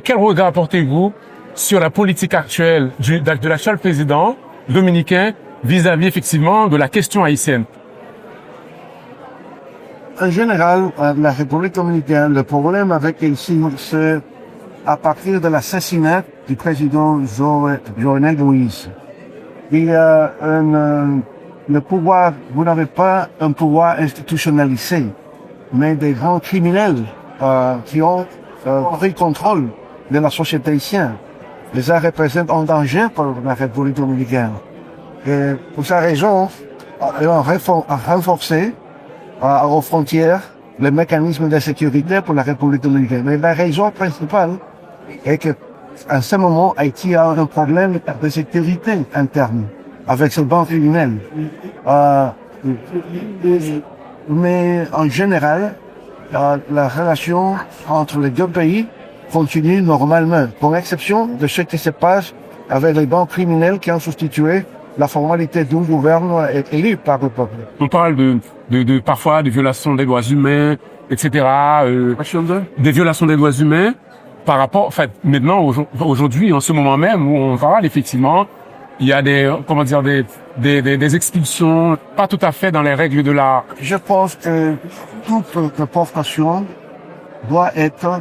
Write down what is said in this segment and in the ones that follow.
quel regard portez-vous sur la politique actuelle de l'actuel président dominicain vis-à-vis effectivement de la question haïtienne? En général, la République dominicaine, le problème avec Haïti, c'est à partir de l'assassinat du président Jovenel Moïse. Il y a le pouvoir, vous n'avez pas un pouvoir institutionnalisé, mais des grands criminels qui ont pris contrôle de la société haïtienne. Et ça représente un danger pour la République dominicaine. Et pour cette raison, ils ont renforcé aux frontières les mécanismes de sécurité pour la République dominicaine. Mais la raison principale est que, à ce moment, Haïti a un problème de sécurité interne avec ce banc criminel. Mais en général, la relation entre les deux pays continue normalement, pour exception de ce qui se passe avec les bancs criminels qui ont substitué la formalité d'un gouvernement élu par le peuple. On parle de parfois de violations des droits humains, etc. Des violations des droits humains par rapport, en fait, maintenant, aujourd'hui, en ce moment même où on parle, effectivement, il y a des expulsions pas tout à fait dans les règles de l'art. Je pense que toute provocation doit être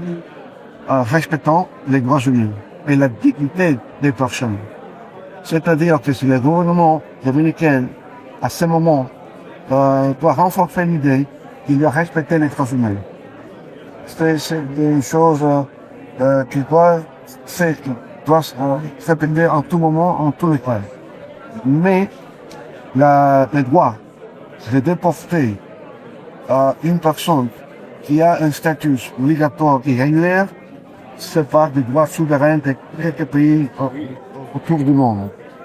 respectant les droits humains et la dignité des personnes. C'est-à-dire que si le gouvernement dominicain, à ce moment, doit renforcer l'idée qu'il doit respecter les droits humains. C'est une chose qui doit se répéter en tout moment, en tous les cas. Mais le droit de déporter une personne qui a un statut migratoire irrégulier, c'est pas des droits souverains de quelques pays autour du monde.